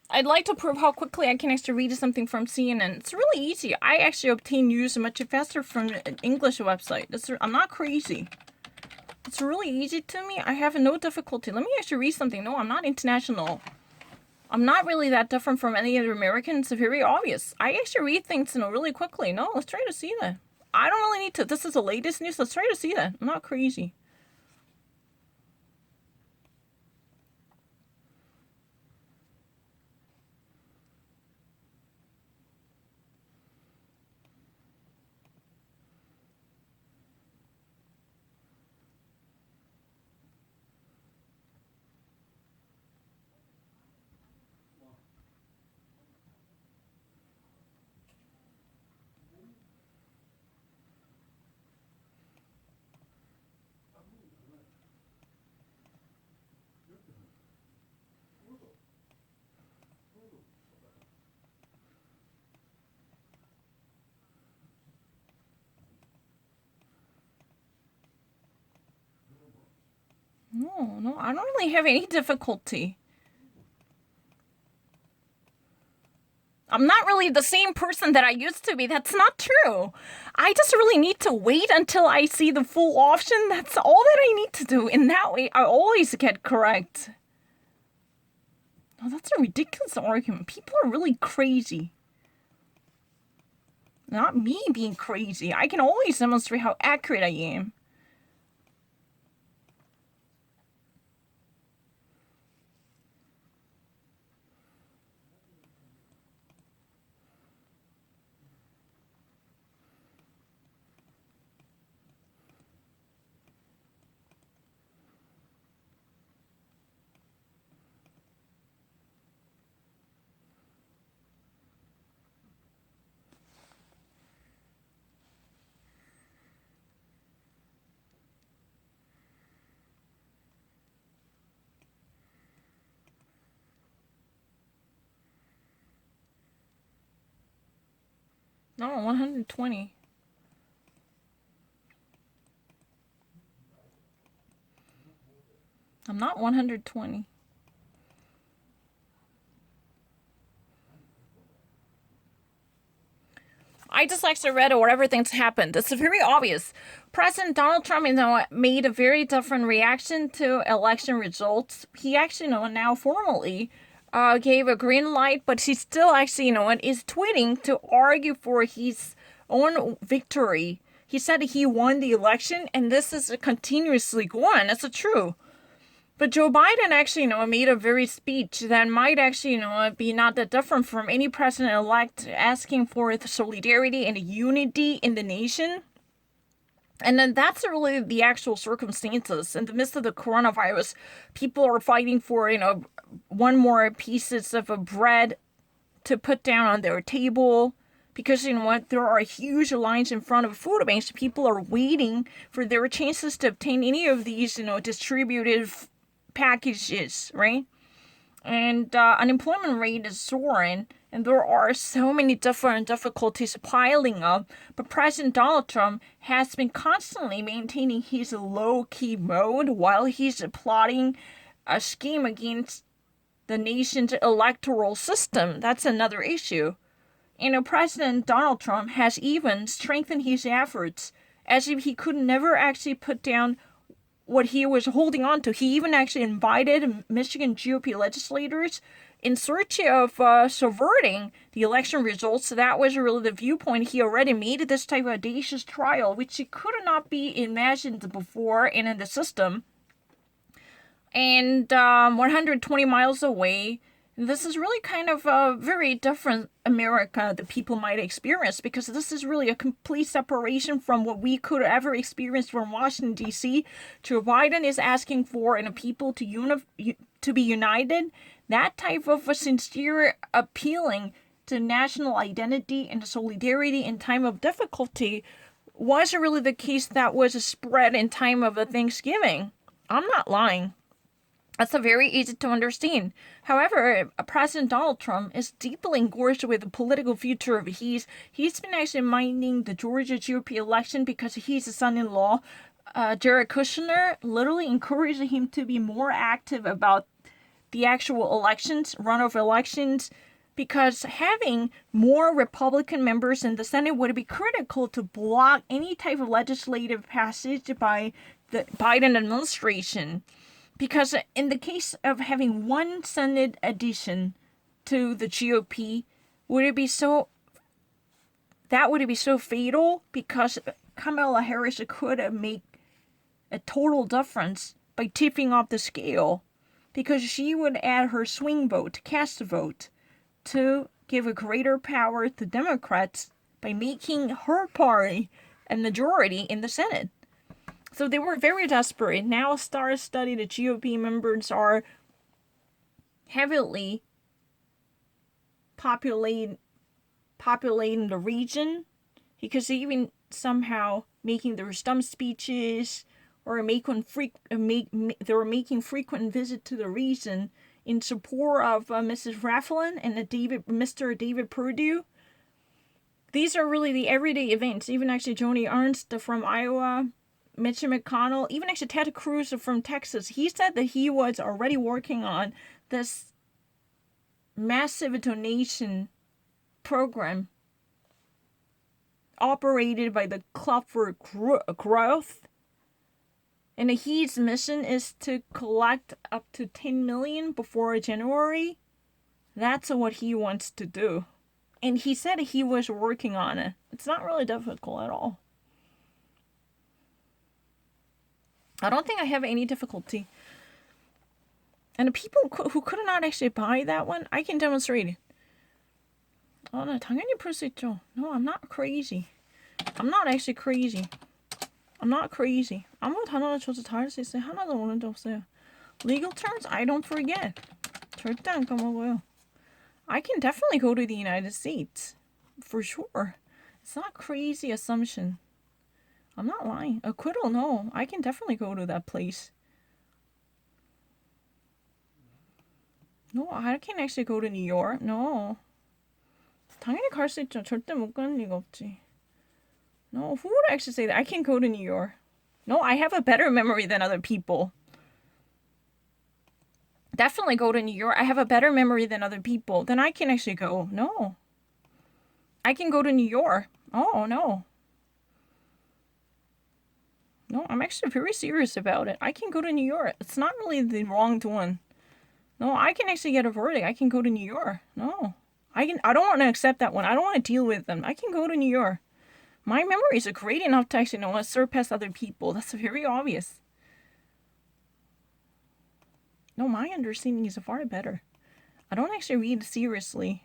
I'd like to prove how quickly I can actually read something from CNN. It's really easy. I actually obtain news much faster from an English website. I'm not crazy. It's really easy to me. I have no difficulty. Let me actually read something. No, I'm not international. I'm not really that different from any other Americans. It's very obvious. I actually read things, really quickly. No, let's try to see that. I don't really need to. This is the latest news. Let's try to see that. I'm not crazy. No, no, I don't really have any difficulty. I'm not really the same person that I used to be. That's not true. I just really need to wait until I see the full option. That's all that I need to do. In that way, I always get correct. Oh, that's a ridiculous argument. People are really crazy. Not me being crazy. I can always demonstrate how accurate I am. No, 120. I'm not 120. I just actually read where everything's happened. It's very obvious. President Donald Trump, made a very different reaction to election results. He actually, now formally gave a green light, but he still actually, is tweeting to argue for his own victory. He said he won the election, and this is continuously going. That's true. But Joe Biden actually, made a very speech that might actually, be not that different from any president-elect asking for the solidarity and unity in the nation. And then that's really the actual circumstances. In the midst of the coronavirus, people are fighting for, one more pieces of a bread to put down on their table. Because you know what, there are huge lines in front of food banks. People are waiting for their chances to obtain any of these, distributed packages, right? And unemployment rate is soaring, and there are so many different difficulties piling up. But President Donald Trump has been constantly maintaining his low-key mode while he's plotting a scheme against the nation's electoral system. That's another issue. President Donald Trump has even strengthened his efforts as if he could never actually put down what he was holding on to. He even actually invited Michigan GOP legislators in search of subverting the election results. So that was really the viewpoint. He already made this type of audacious trial, which could not be imagined before and in the system. And 120 miles away, this is really kind of a very different America that people might experience, because this is really a complete separation from what we could ever experience from Washington D.C. Joe Biden is asking for people to be united. That type of a sincere appealing to national identity and solidarity in time of difficulty was really the case that was spread in time of a Thanksgiving. I'm not lying. That's a very easy to understand. However, President Donald Trump is deeply engorged with the political future of his. He's been actually minding the Georgia GOP election because his son-in-law, Jared Kushner, literally encouraged him to be more active about the actual elections, runoff elections, because having more Republican members in the Senate would be critical to block any type of legislative passage by the Biden administration. Because in the case of having one Senate addition to the GOP, would it be so fatal? Because Kamala Harris could make a total difference by tipping off the scale, because she would add her swing vote, cast vote, to give a greater power to Democrats by making her party a majority in the Senate. So they were very desperate. Now, Star Study, the GOP members are heavily populating the region, because even somehow making their stump speeches, or they were making frequent visits to the region in support of Mrs. Raffelin and Mr. David Perdue. These are really the everyday events. Even actually Joni Ernst from Iowa, Mitch McConnell, even actually Ted Cruz from Texas. He said that he was already working on this massive donation program operated by the Club for Growth. And his mission is to collect up to 10 million before January. That's what he wants to do. And he said he was working on it. It's not really difficult at all. I don't think I have any difficulty. And the people who could not actually buy that one, I can demonstrate it. 네, 당연히 풀 수 있죠. No, I'm not crazy. I'm not actually crazy. I'm not crazy. 아무 단어나 줘도 다 할 수 있어요. 하나도 모르는 적 없어요. Legal terms, I don't forget. 절대 안 까먹어요. I can definitely go to the United States. For sure. It's not a crazy assumption. I'm not lying. Acquittal, no. I can definitely go to that place. No, I can actually go to New York. No. 당연히 갈 수 있죠. 절대 못 가는 리가 없지. No, who would actually say that? I can go to New York. No, I have a better memory than other people. Definitely go to New York. I have a better memory than other people. Then I can actually go. No. I can go to New York. Oh, no. No, I'm actually very serious about it. I can go to New York. It's not really the wronged one. No, I can actually get a verdict. I can go to New York. No. I don't want to accept that one. I don't want to deal with them. I can go to New York. My memories are great enough to actually know how to surpass other people. That's very obvious. No, my understanding is far better. I don't actually read seriously.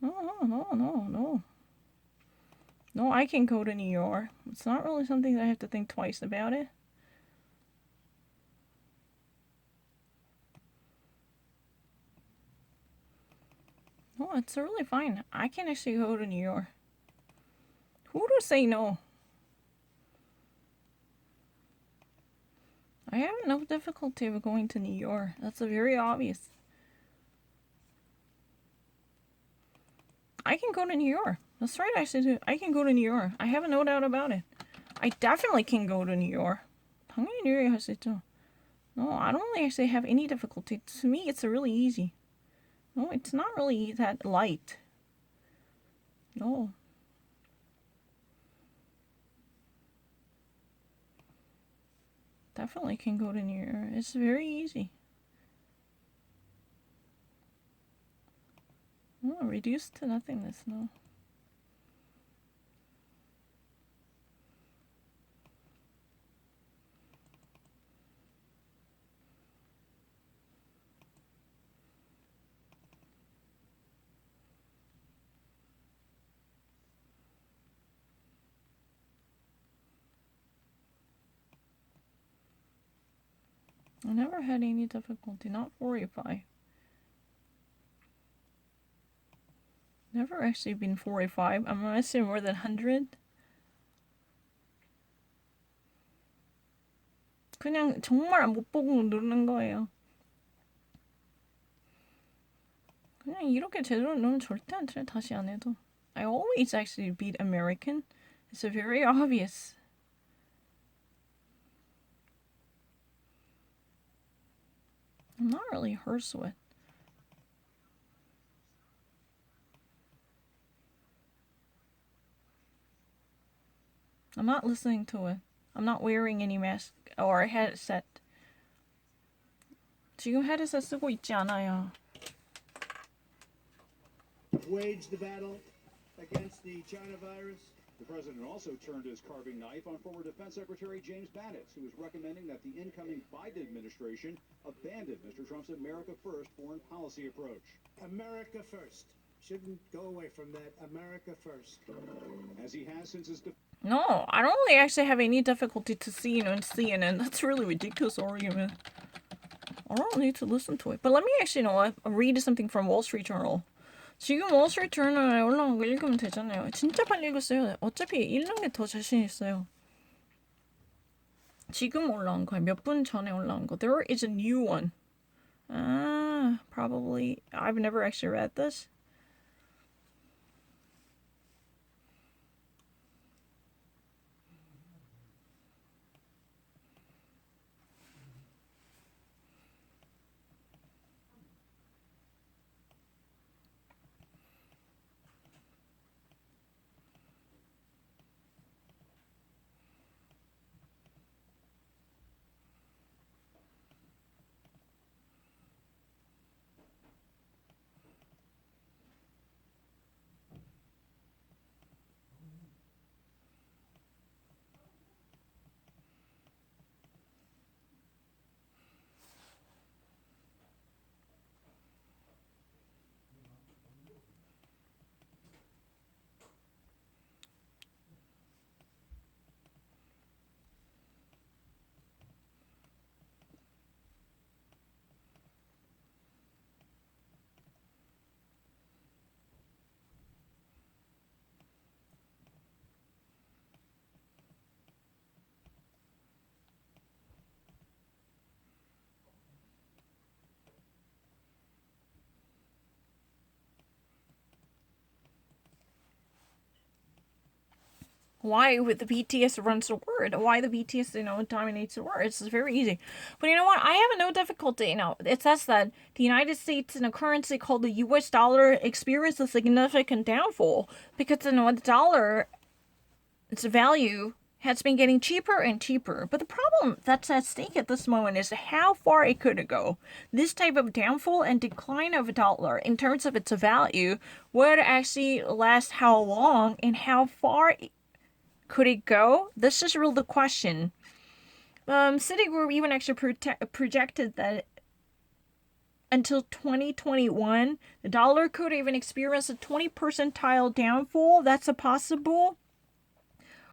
No. No, I can go to New York. It's not really something that I have to think twice about it. No, it's really fine. I can actually go to New York. Who would say no? I have no difficulty with going to New York. That's very obvious. I can go to New York. That's right, I can go to New York. I have no doubt about it. I definitely can go to New York. 당연히 뉴욕에 갈 수 있죠. No, I don't really actually have any difficulty. To me, it's really easy. No, it's not really that light. No. Definitely can go to New York. It's very easy. No, reduced to nothingness, no. I never had any difficulty, not 45. Never actually been 45. I'm gonna say more than 100. 그냥 정말 못 보고 누르는 거예요. 그냥 이렇게 제대로 누르면 절대 안 틀려. 다시 안 해도. I always actually beat American. It's very obvious. I'm not really hers with. I'm not listening to it. I'm not wearing any mask or headset. 지금 헤드셋 쓰고 있지 않아요. Wage the battle against the China virus. The president also turned his carving knife on former Defense Secretary James Mattis, who is recommending that the incoming Biden administration abandon Mr. Trump's America First foreign policy approach. America first. Shouldn't go away from that. America first. As he has since his No, I don't really actually have any difficulty to seeing on CNN. That's a really ridiculous argument. I don't need to listen to it. But let me actually read something from Wall Street Journal. 지금 월스트리트 저널에 올라온 거 읽으면 되잖아요. 진짜 빨리 읽었어요. 어차피 읽는 게 더 자신 있어요. 지금 올라온 거예요. 몇 분 전에 올라온 거. There is a new one. Probably. I've never actually read this. Why with the BTS runs the word? Why the BTS, dominates the word? It's very easy. But you know what? I have no difficulty. It says that the United States in a currency called the US dollar experienced a significant downfall because the dollar, its value has been getting cheaper and cheaper. But the problem that's at stake at this moment is how far it could go. This type of downfall and decline of a dollar in terms of its value would actually last how long and how far could it go? This is really the question. Citigroup even actually projected that until 2021, the dollar could even experience a 20 percentile downfall. That's a possible.